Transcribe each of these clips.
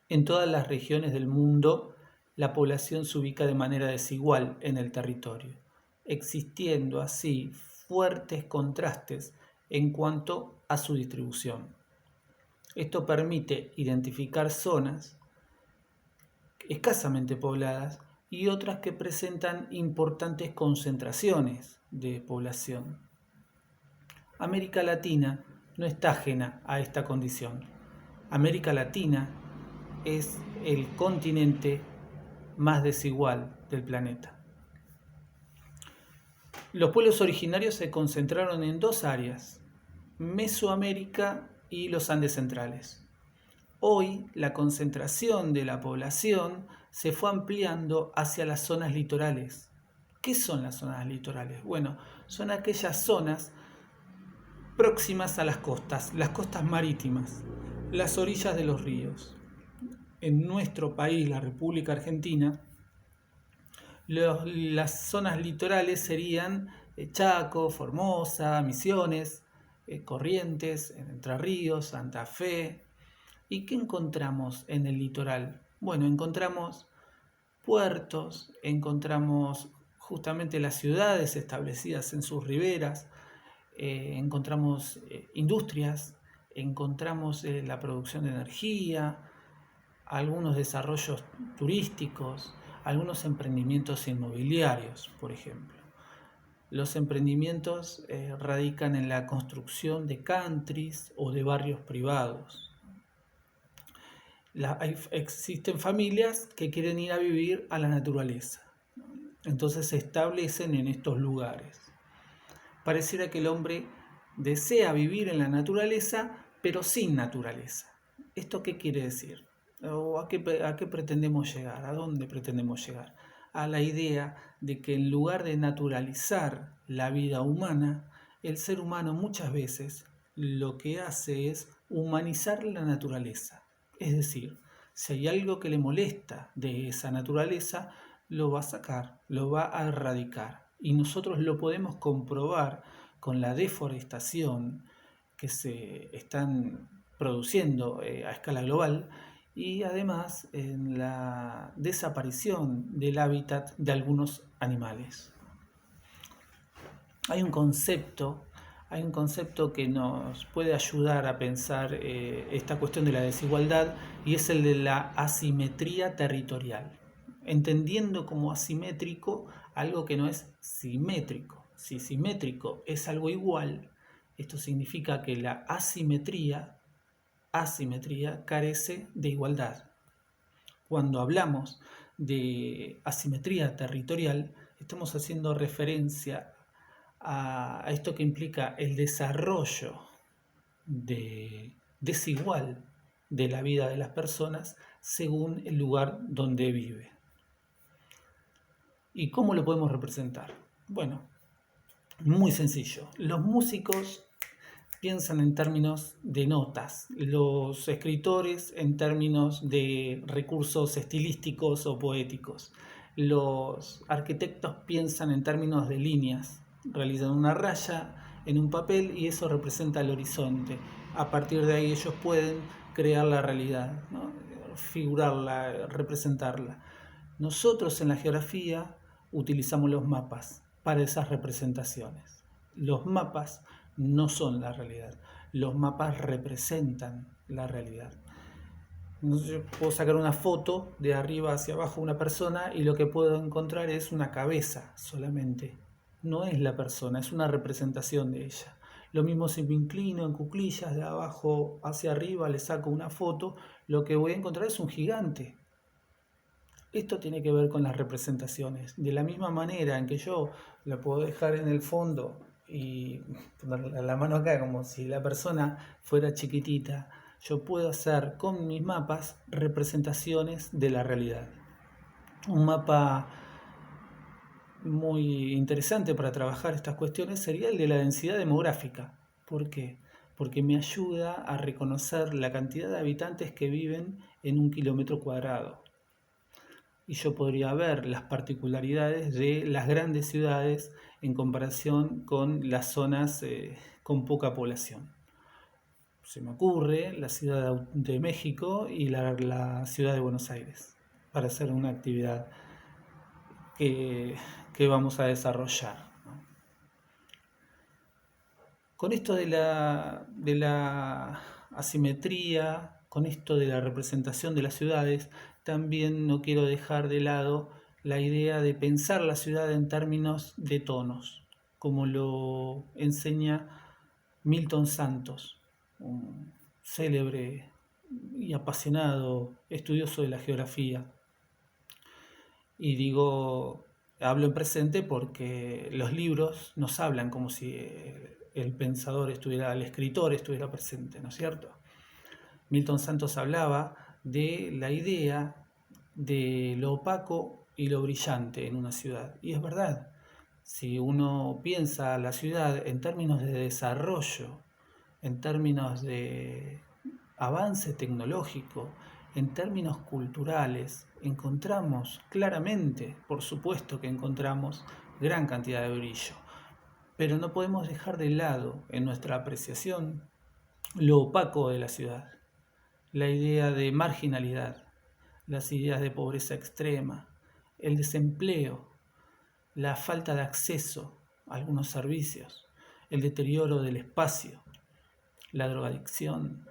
En todas las regiones del mundo, la población se ubica de manera desigual en el territorio, existiendo así fuertes contrastes en cuanto a su distribución. Esto permite identificar zonas escasamente pobladas y otras que presentan importantes concentraciones de población. América Latina no está ajena a esta condición. América Latina es el continente más desigual del planeta. Los pueblos originarios se concentraron en dos áreas, Mesoamérica y los Andes centrales. Hoy la concentración de la población se fue ampliando hacia las zonas litorales. ¿Qué son las zonas litorales? Bueno, son aquellas zonas próximas a las costas marítimas, las orillas de los ríos. En nuestro país, la República Argentina, las zonas litorales serían Chaco, Formosa, Misiones, Corrientes, Entre Ríos, Santa Fe. ¿Y qué encontramos en el litoral? Bueno, encontramos puertos, encontramos justamente las ciudades establecidas en sus riberas, encontramos industrias, encontramos la producción de energía, algunos desarrollos turísticos, algunos emprendimientos inmobiliarios, por ejemplo. Los emprendimientos radican en la construcción de countries o de barrios privados. Existen familias que quieren ir a vivir a la naturaleza, entonces se establecen en estos lugares. Pareciera que el hombre desea vivir en la naturaleza, pero sin naturaleza. ¿Esto qué quiere decir? ¿O a qué pretendemos llegar? ¿A dónde pretendemos llegar? A la idea de que en lugar de naturalizar la vida humana, el ser humano muchas veces lo que hace es humanizar la naturaleza. Es decir, si hay algo que le molesta de esa naturaleza, lo va a sacar, lo va a erradicar. Y nosotros lo podemos comprobar con la deforestación que se están produciendo a escala global y además en la desaparición del hábitat de algunos animales. Hay un concepto que nos puede ayudar a pensar esta cuestión de la desigualdad y es el de la asimetría territorial, entendiendo como asimétrico algo que no es simétrico. Si simétrico es algo igual, esto significa que la asimetría carece de igualdad. Cuando hablamos de asimetría territorial, estamos haciendo referencia a esto que implica el desarrollo desigual de la vida de las personas según el lugar donde vive. ¿Y cómo lo podemos representar? Bueno, muy sencillo. Los músicos piensan en términos de notas, los escritores en términos de recursos estilísticos o poéticos, los arquitectos piensan en términos de líneas, realizan una raya en un papel y eso representa el horizonte. A partir de ahí ellos pueden crear la realidad, ¿no? Figurarla, representarla. Nosotros en la geografía utilizamos los mapas para esas representaciones. Los mapas no son la realidad, los mapas representan la realidad. Yo puedo sacar una foto de arriba hacia abajo de una persona y lo que puedo encontrar es una cabeza solamente. No es la persona, es una representación de ella. Lo mismo si me inclino en cuclillas de abajo hacia arriba, le saco una foto, lo que voy a encontrar es un gigante. Esto tiene que ver con las representaciones. De la misma manera en que yo la puedo dejar en el fondo y poner la mano acá como si la persona fuera chiquitita, yo puedo hacer con mis mapas representaciones de la realidad. Un mapa muy interesante para trabajar estas cuestiones sería el de la densidad demográfica. ¿Por qué? Porque me ayuda a reconocer la cantidad de habitantes que viven en un kilómetro cuadrado. Y yo podría ver las particularidades de las grandes ciudades en comparación con las zonas con poca población. se me ocurre, la Ciudad de México y la Ciudad de Buenos Aires, para hacer una actividad que, que vamos a desarrollar, ¿no? Con esto de la asimetría, con esto de la representación de las ciudades, también no quiero dejar de lado la idea de pensar la ciudad en términos de tonos, como lo enseña Milton Santos, un célebre y apasionado estudioso de la geografía. Y digo, hablo en presente porque los libros nos hablan como si el pensador estuviera, el escritor estuviera presente, ¿no es cierto? Milton Santos hablaba de la idea de lo opaco y lo brillante en una ciudad. Y es verdad, si uno piensa la ciudad en términos de desarrollo, en términos de avance tecnológico, en términos culturales, encontramos claramente, por supuesto que encontramos gran cantidad de brillo, pero no podemos dejar de lado en nuestra apreciación lo opaco de la ciudad, la idea de marginalidad, las ideas de pobreza extrema, el desempleo, la falta de acceso a algunos servicios, el deterioro del espacio, la drogadicción,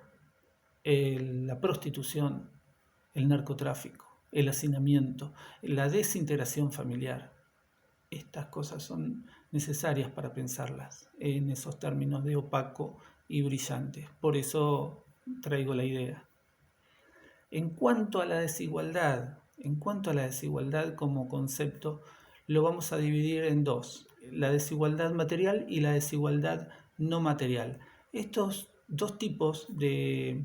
la prostitución, el narcotráfico, el hacinamiento, la desintegración familiar. Estas cosas son necesarias para pensarlas en esos términos de opaco y brillante. Por eso traigo la idea. En cuanto a la desigualdad, como concepto, lo vamos a dividir en dos: la desigualdad material y la desigualdad no material. Estos dos tipos de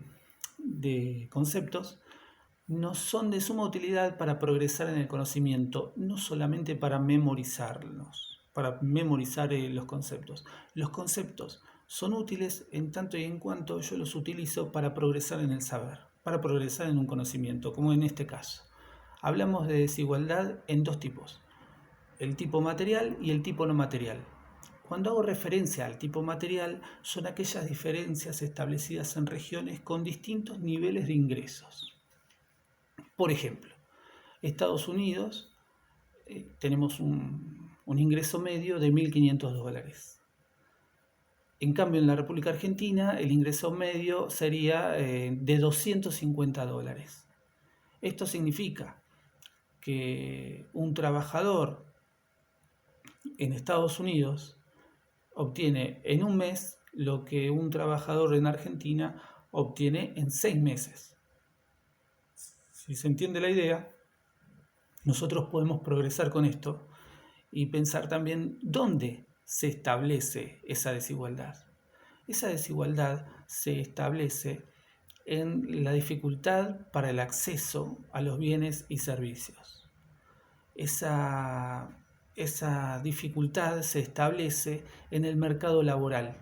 conceptos nos son de suma utilidad para progresar en el conocimiento, no solamente para memorizarlos, para memorizar los conceptos. Los conceptos son útiles en tanto y en cuanto yo los utilizo para progresar en el saber, para progresar en un conocimiento, como en este caso. Hablamos de desigualdad en dos tipos: el tipo material y el tipo no material. Cuando hago referencia al tipo material, son aquellas diferencias establecidas en regiones con distintos niveles de ingresos. Por ejemplo, Estados Unidos, tenemos un ingreso medio de $1.500. En cambio, en la República Argentina, el ingreso medio sería de $250. Esto significa que un trabajador en Estados Unidos obtiene en un mes lo que un trabajador en Argentina obtiene en 6 meses. Si se entiende la idea, nosotros podemos progresar con esto y pensar también dónde se establece esa desigualdad. Esa desigualdad se establece en la dificultad para el acceso a los bienes y servicios. Esa dificultad se establece en el mercado laboral.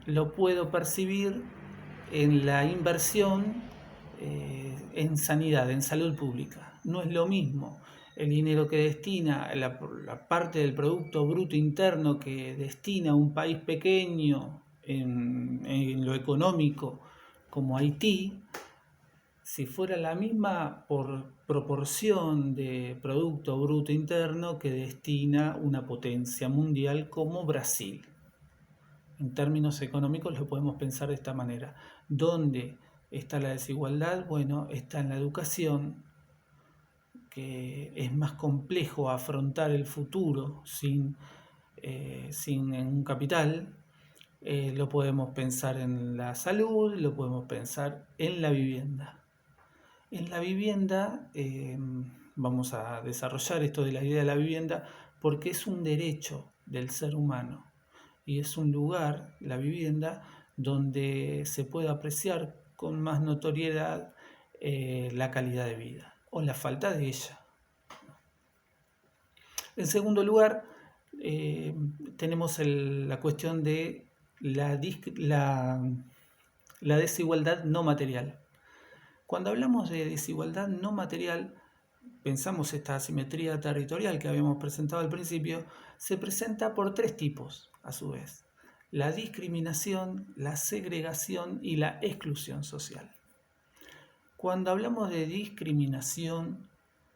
Lo puedo percibir en la inversión en sanidad, en salud pública. No es lo mismo el dinero que destina, la parte del Producto Bruto Interno que destina un país pequeño en lo económico como Haití, si fuera la misma por proporción de Producto Bruto Interno que destina una potencia mundial como Brasil. En términos económicos lo podemos pensar de esta manera. ¿Dónde está la desigualdad? Bueno, está en la educación, que es más complejo afrontar el futuro sin un capital. Lo podemos pensar en la salud, lo podemos pensar en la vivienda. En la vivienda, vamos a desarrollar esto de la idea de la vivienda, porque es un derecho del ser humano y es un lugar, la vivienda, donde se puede apreciar con más notoriedad la calidad de vida o la falta de ella. En segundo lugar, tenemos la cuestión de la desigualdad no material. Cuando hablamos de desigualdad no material, pensamos esta asimetría territorial que habíamos presentado al principio, se presenta por tres tipos a su vez. la discriminación, la segregación y la exclusión social. Cuando hablamos de discriminación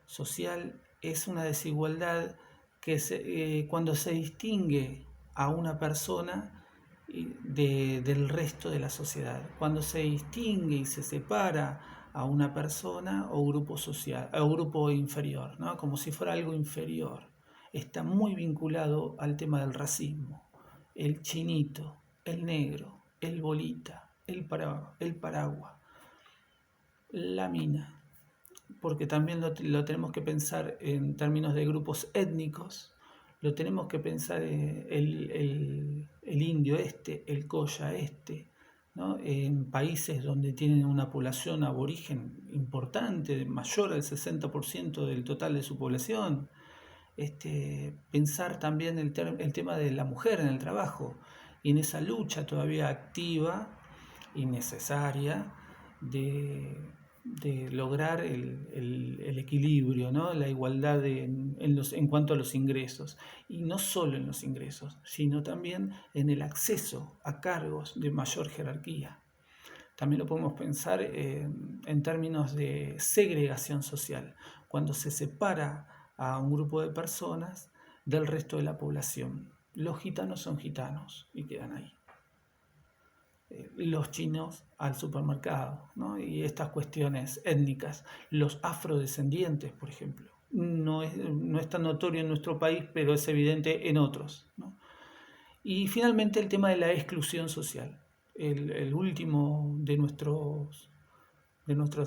social, es una desigualdad que cuando se distingue a una persona del resto de la sociedad, cuando se distingue y se separa a una persona o grupo social, o grupo inferior, ¿no? Como si fuera algo inferior. Está muy vinculado al tema del racismo. El chinito, el negro, el bolita, el paraguas, la mina, porque también lo tenemos que pensar en términos de grupos étnicos, lo tenemos que pensar el indio este, el coya este, ¿no? En países donde tienen una población aborigen importante, mayor al 60% del total de su población. Pensar también el tema de la mujer en el trabajo y en esa lucha todavía activa y necesaria de lograr el equilibrio, ¿no? La igualdad en cuanto a los ingresos. Y no solo en los ingresos, sino también en el acceso a cargos de mayor jerarquía. También lo podemos pensar en términos de segregación social, cuando se separa a un grupo de personas del resto de la población. Los gitanos son gitanos y quedan ahí. Los chinos al supermercado, ¿no? Y estas cuestiones étnicas. Los afrodescendientes, por ejemplo. No es tan notorio en nuestro país, pero es evidente en otros, ¿no? Y finalmente el tema de la exclusión social. El último de nuestros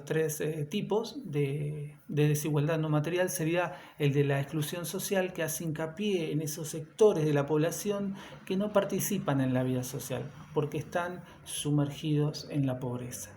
tres tipos de desigualdad no material sería el de la exclusión social, que hace hincapié en esos sectores de la población que no participan en la vida social porque están sumergidos en la pobreza.